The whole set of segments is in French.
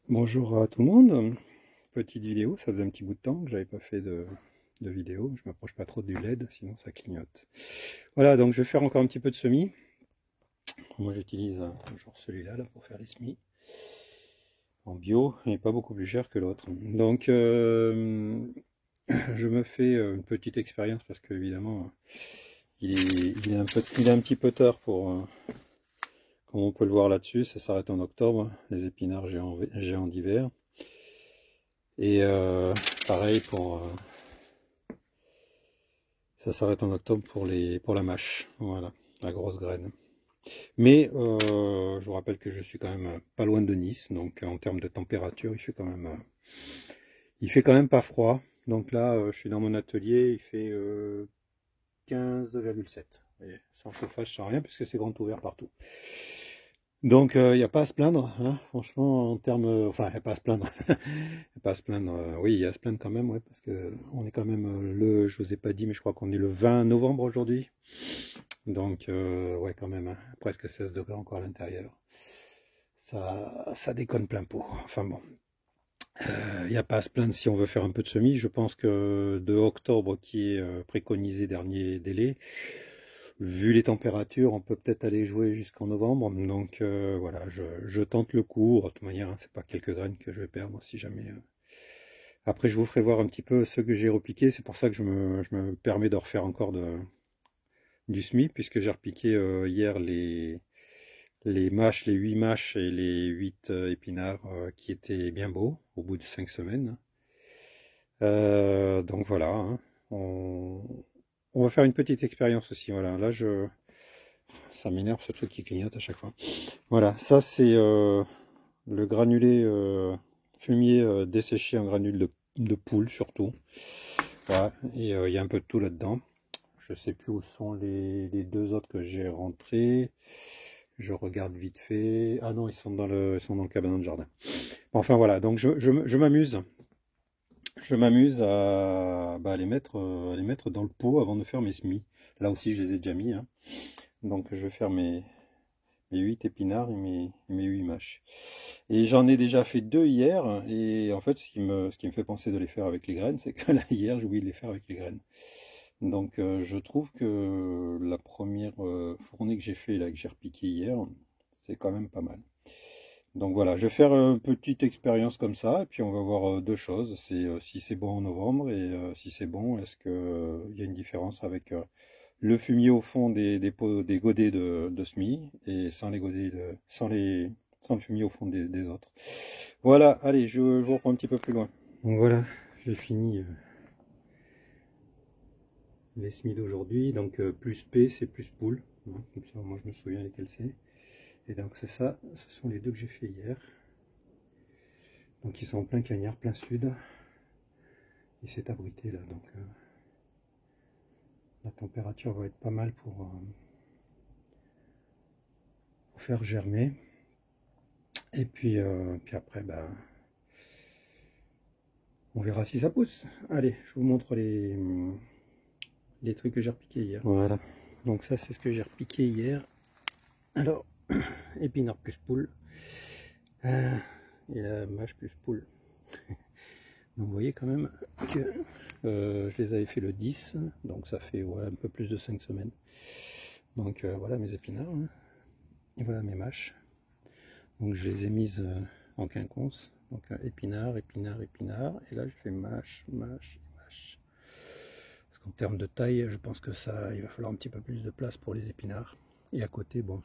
Bonjour à tout le monde, petite vidéo, ça faisait un petit bout de temps que j'avais pas fait de vidéo, je m'approche pas trop du LED sinon ça clignote. Voilà, donc je vais faire encore un petit peu de semis. Moi j'utilise genre celui-là là, pour faire les semis, en bio, et pas beaucoup plus cher que l'autre. Donc je me fais une petite expérience parce que évidemment il est un petit peu tard pour, comme on peut le voir là-dessus, ça s'arrête en octobre, les épinards géants d'hiver. Et pareil pour ça s'arrête en octobre pour la mâche, voilà, la grosse graine. Mais je vous rappelle que je suis quand même pas loin de Nice, donc en termes de température, il fait quand même pas froid. Donc là, je suis dans mon atelier, il fait 15,7. Et sans chauffage, sans rien, puisque c'est grand ouvert partout. Donc il n'y a pas à se plaindre, hein, franchement, en termes. Enfin, il n'y a pas à se plaindre. Il n'y a pas à se plaindre. Oui, il y a à se plaindre quand même, ouais, parce que on est quand même je vous ai pas dit, mais je crois qu'on est le 20 novembre aujourd'hui. Donc, ouais, quand même, hein, presque 16 degrés encore à l'intérieur. Ça déconne plein pot. Enfin bon, il n'y a pas à se plaindre si on veut faire un peu de semis. Je pense que de octobre, qui est préconisé dernier délai, vu les températures, on peut peut-être aller jouer jusqu'en novembre. Donc voilà, je tente le coup. De toute manière, hein, c'est pas quelques graines que je vais perdre si jamais. Après, je vous ferai voir un petit peu ceux que j'ai repiqués. C'est pour ça que je me permets de refaire encore du semis, puisque j'ai repiqué hier les mâches, les 8 mâches et les 8 épinards qui étaient bien beaux au bout de 5 semaines. Donc voilà, hein, on, on va faire une petite expérience aussi. Voilà, là ça m'énerve ce truc qui clignote à chaque fois. Voilà, ça c'est le granulé fumier desséché en granule de poule surtout. Voilà, et il y a un peu de tout là-dedans. Je sais plus où sont les deux autres que j'ai rentrés. Je regarde vite fait. Ah non, ils sont dans le cabanon de jardin. Bon, enfin voilà, donc je m'amuse. Je m'amuse bah, à les mettre dans le pot avant de faire mes semis. Là aussi, je les ai déjà mis, hein. Donc je vais faire mes 8 épinards et mes 8 mâches. Et j'en ai déjà fait deux hier. Et en fait, ce qui me fait penser de les faire avec les graines, c'est que là, hier, j'ai oublié de les faire avec les graines. Donc je trouve que la première fournée que j'ai fait là, que j'ai repiqué hier, c'est quand même pas mal. Donc voilà, je vais faire une petite expérience comme ça, et puis on va voir deux choses. C'est si c'est bon en novembre, et si c'est bon, est-ce que il y a une différence avec le fumier au fond des pots, des godets de semis, et sans les godets sans le fumier au fond des autres. Voilà, allez, je vous reprends un petit peu plus loin. Donc voilà, j'ai fini les semis d'aujourd'hui. Donc plus P, c'est plus poule, hein, comme ça moi je me souviens lesquels c'est. Et donc c'est ça, ce sont les deux que j'ai fait hier. Donc ils sont en plein cagnard, plein sud. Il s'est abrité là, donc la température va être pas mal pour faire germer. Et puis après, bah, on verra si ça pousse. Allez, je vous montre les trucs que j'ai repiqués hier. Voilà, donc ça c'est ce que j'ai repiqué hier. Alors, épinard plus poule. Et la mâche plus poule. Donc vous voyez quand même que je les avais fait le 10, donc ça fait ouais, un peu plus de 5 semaines. Donc voilà mes épinards, hein. Et voilà mes mâches. Donc je les ai mises en quinconce, donc épinard, épinard, épinard, et là je fais mâche, mâche, mâche. Parce qu'en termes de taille, je pense que ça, il va falloir un petit peu plus de place pour les épinards. Et à côté, bon,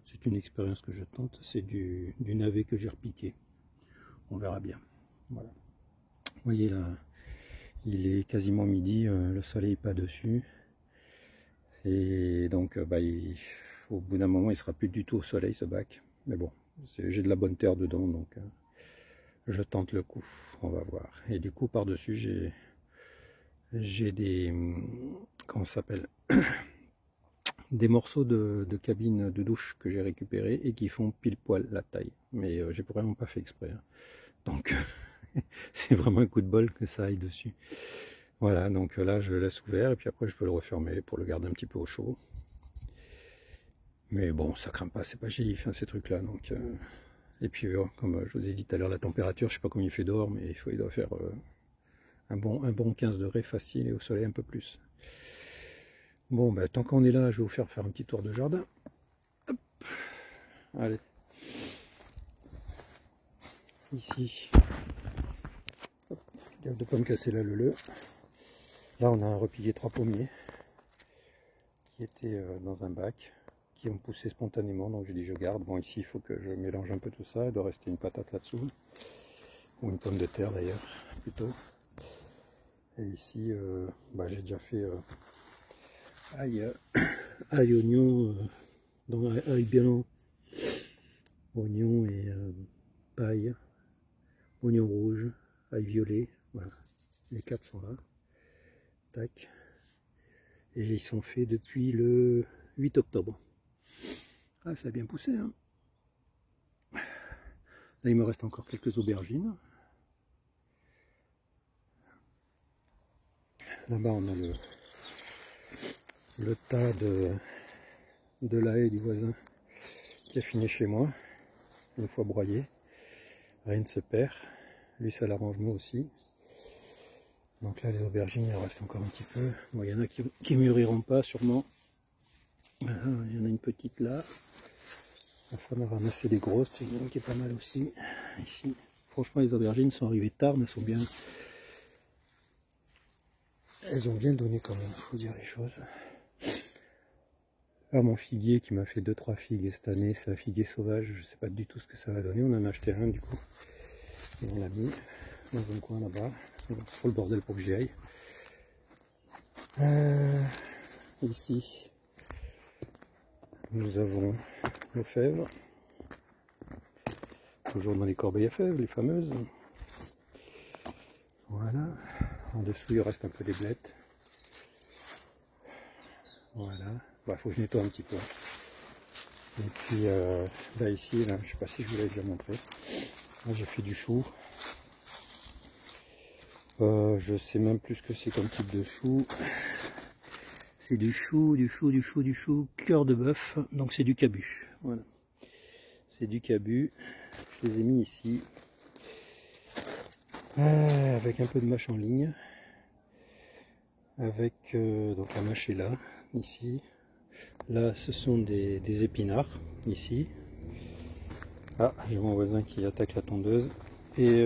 c'est une expérience que je tente, c'est du navet que j'ai repiqué. On verra bien. Voilà. Vous voyez là, il est quasiment midi, le soleil n'est pas dessus. Et donc, bah, au bout d'un moment, il sera plus du tout au soleil ce bac. Mais bon, j'ai de la bonne terre dedans, donc je tente le coup. On va voir. Et du coup, par-dessus, j'ai des, comment ça s'appelle, des morceaux de cabine de douche que j'ai récupérés et qui font pile poil la taille. Mais j'ai vraiment pas fait exprès, hein. Donc, c'est vraiment un coup de bol que ça aille dessus. Voilà, donc là, je le laisse ouvert et puis après, je peux le refermer pour le garder un petit peu au chaud. Mais bon, ça craint pas, c'est pas gélif, hein, ces trucs-là, donc Et puis comme je vous ai dit tout à l'heure, la température, je sais pas combien il fait dehors, mais il doit faire un bon 15 degrés facile et au soleil un peu plus. Bon, ben, tant qu'on est là, je vais vous faire un petit tour de jardin. Hop. Allez. Ici. Hop. Gaffe de pas me casser la leu. Là, on a repillé 3 pommiers qui étaient dans un bac, qui ont poussé spontanément, donc j'ai dit je garde. Bon, ici, il faut que je mélange un peu tout ça. Il doit rester une patate là-dessous, ou une pomme de terre d'ailleurs, plutôt. Et ici, bah, j'ai déjà fait ail, oignon, ail bien, oignon et paille, oignon rouge, ail violet, voilà, les 4 sont là, tac, et ils sont faits depuis le 8 octobre. Ah, ça a bien poussé, hein. Là, il me reste encore quelques aubergines. Là-bas, on a le tas de la haie du voisin qui a fini chez moi, une fois broyé. Rien ne se perd. Lui, ça l'arrange, moi aussi. Donc là, les aubergines, il en reste encore un petit peu. Bon, il y en a qui mûriront pas, sûrement. Voilà, il y en a une petite là. La femme a ramassé les grosses. Il y en a une qui est pas mal aussi. Ici, franchement, les aubergines sont arrivées tard, mais elles ont bien donné quand même, faut dire les choses. Ah, mon figuier qui m'a fait 2-3 figues cette année, c'est un figuier sauvage, je sais pas du tout ce que ça va donner. On en a acheté un du coup. Et on l'a mis dans un coin là-bas. Trop le bordel pour que j'y aille. Ici, nous avons nos fèves. Toujours dans les corbeilles à fèves, les fameuses. Voilà. En dessous, il reste un peu des blettes. Voilà. Bah, faut que je nettoie un petit peu. Et puis, là, ici, là, je sais pas si je vous l'avais déjà montré. Là, j'ai fait du chou. Je sais même plus ce que c'est comme type de chou. C'est du chou, cœur de bœuf. Donc c'est du cabu. Voilà. C'est du cabu. Je les ai mis ici. Avec un peu de mâche en ligne. Avec donc la mâche est là, ici. Là, ce sont des épinards, ici. Ah, j'ai mon voisin qui attaque la tondeuse. Et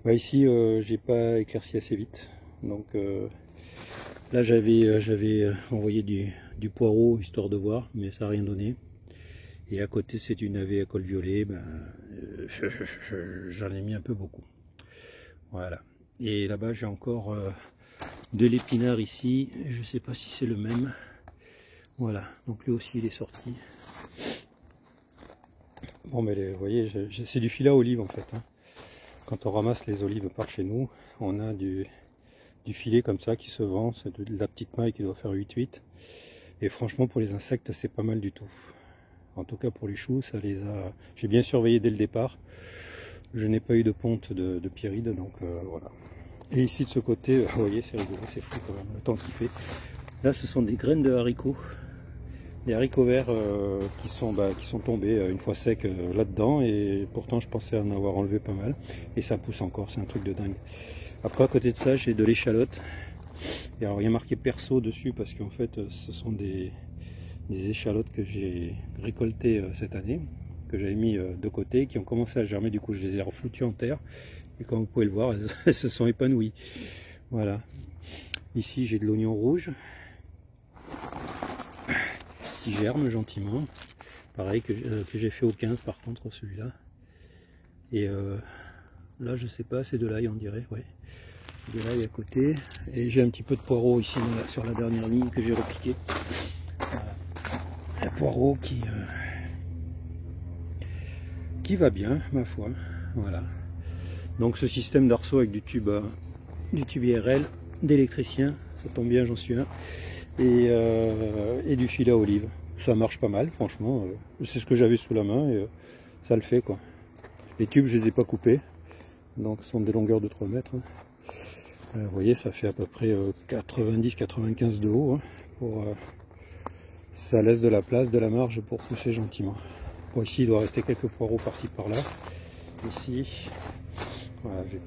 bah ici, j'ai pas éclairci assez vite. Donc là, j'avais envoyé du poireau, histoire de voir, mais ça n'a rien donné. Et à côté, c'est du navet à col violet. Ben, j'en ai mis un peu beaucoup. Voilà. Et là-bas, j'ai encore de l'épinard ici. Je ne sais pas si c'est le même. Voilà. Donc lui aussi, il est sorti. Bon, mais vous voyez, c'est du filet à olive en fait. Hein. Quand on ramasse les olives par chez nous, on a du filet comme ça qui se vend. C'est de la petite maille qui doit faire 8-8. Et franchement, pour les insectes, c'est pas mal du tout. En tout cas pour les choux, ça les a. J'ai bien surveillé dès le départ. Je n'ai pas eu de ponte de pyride, donc voilà. Et ici de ce côté, vous voyez, c'est rigolo, c'est fou quand même, le temps qu'il fait. Là, ce sont des graines de haricots, des haricots verts qui sont tombés une fois secs là-dedans. Et pourtant, je pensais en avoir enlevé pas mal. Et ça pousse encore, c'est un truc de dingue. Après, à côté de ça, j'ai de l'échalote. Et alors, il y a marqué perso dessus parce qu'en fait, ce sont des échalotes que j'ai récoltées cette année, que j'avais mis de côté, qui ont commencé à germer. Du coup, je les ai refoutues en terre. Et comme vous pouvez le voir, elles se sont épanouies. Voilà. Ici, j'ai de l'oignon rouge qui germe gentiment. Pareil que j'ai fait au 15 par contre, celui-là. Et là, je sais pas, c'est de l'ail, on dirait. Ouais. C'est de l'ail à côté. Et j'ai un petit peu de poireau ici sur la dernière ligne que j'ai repiqué. Voilà. Un poireau qui va bien, ma foi. Voilà. Donc ce système d'arceau avec du tube IRL, d'électricien, ça tombe bien, j'en suis un, et du filet à olive. Ça marche pas mal, franchement. C'est ce que j'avais sous la main et ça le fait quoi. Les tubes, je les ai pas coupés, donc ce sont des longueurs de 3 mètres. Vous voyez, ça fait à peu près 90-95 de haut. Hein, ça laisse de la place, de la marge pour pousser gentiment. Bon, ici il doit rester quelques poireaux par-ci par-là. Ici, voilà, j'ai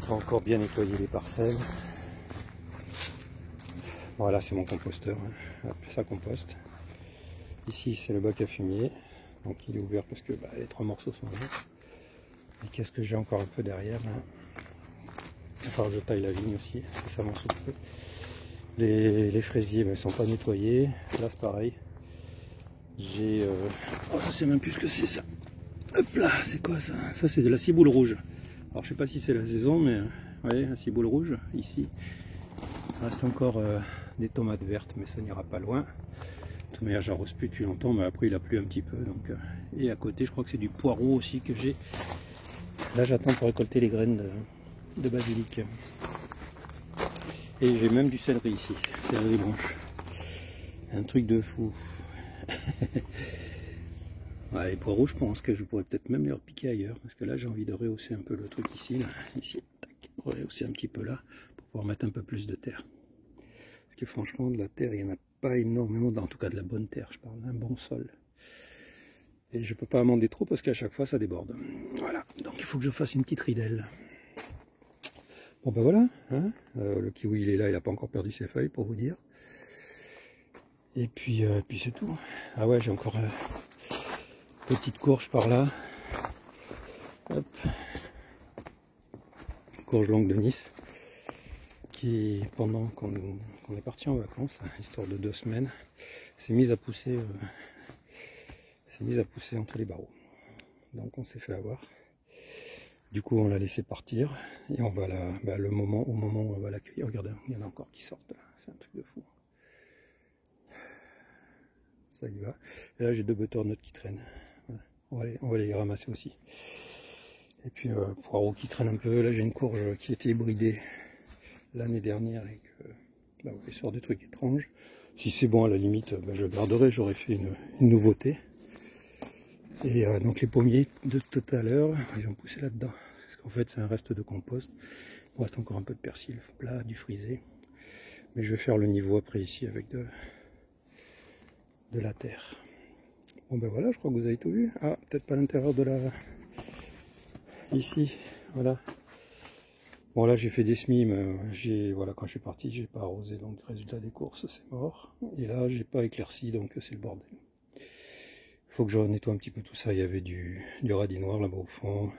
pas encore bien nettoyé les parcelles. Voilà, c'est mon composteur, hein. Hop, ça composte. Ici c'est le bac à fumier, donc il est ouvert parce que bah, les 3 morceaux sont là. Et qu'est-ce que j'ai encore un peu derrière là? Enfin, je taille la vigne aussi, ça m'en soupe. Les fraisiers ne sont pas nettoyés. Là c'est pareil. J'ai oh, je sais même plus ce que c'est ça. Hop là, c'est quoi ça? Ça c'est de la ciboule rouge. Alors je sais pas si c'est la saison, mais ouais, la ciboule rouge ici. Il reste encore des tomates vertes, mais ça n'ira pas loin. De toute manière, j'arrose plus depuis longtemps, mais après il a plu un petit peu. Donc, et à côté, je crois que c'est du poireau aussi que j'ai. Là, j'attends pour récolter les graines de basilic. Et j'ai même du céleri ici, céleri blanche. Un truc de fou. Ouais, les poireaux, je pense que je pourrais peut-être même les repiquer ailleurs, parce que là, j'ai envie de rehausser un peu le truc ici. Là. Ici, tac, rehausser un petit peu là, pour pouvoir mettre un peu plus de terre. Parce que franchement, de la terre, il n'y en a pas énormément, en tout cas de la bonne terre, je parle d'un bon sol. Et je peux pas amender trop parce qu'à chaque fois ça déborde. Voilà, donc il faut que je fasse une petite ridelle. Bon ben voilà, hein, le kiwi il est là, il n'a pas encore perdu ses feuilles pour vous dire. Et puis c'est tout. Ah ouais, j'ai encore petite courge par là. Hop. Courge longue de Nice. Qui pendant qu'on est parti en vacances, histoire de 2 semaines, s'est mise à pousser entre les barreaux. Donc on s'est fait avoir. Du coup on l'a laissé partir et on va au moment où on va l'accueillir. Regardez, il y en a encore qui sortent là, c'est un truc de fou. Ça y va. Et là j'ai 2 butternuts qui traînent. Voilà. On va les ramasser aussi. Et puis poireaux qui traînent un peu. Là j'ai une courge qui était hybridée l'année dernière et que il sort des trucs étranges. Si c'est bon à la limite, je garderai, j'aurais fait une nouveauté. Et donc les pommiers de tout à l'heure, ils ont poussé là-dedans. Parce qu'en fait c'est un reste de compost. Il reste encore un peu de persil plat, du frisé. Mais je vais faire le niveau après ici avec de la terre. Bon ben voilà, je crois que vous avez tout vu. Ah, peut-être pas l'intérieur de la... Ici, voilà. Bon là j'ai fait des semis, mais voilà, quand je suis parti, j'ai pas arrosé, donc résultat des courses, c'est mort. Et là j'ai pas éclairci, donc c'est le bordel. Faut que je nettoie un petit peu tout ça. Il y avait du radis noir là-bas au fond,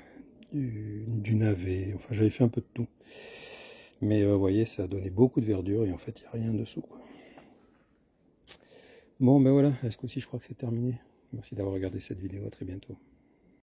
du navet, enfin j'avais fait un peu de tout. Mais vous voyez, ça a donné beaucoup de verdure et en fait il n'y a rien dessous, quoi. Bon ben voilà, à ce coup-ci je crois que c'est terminé. Merci d'avoir regardé cette vidéo, à très bientôt.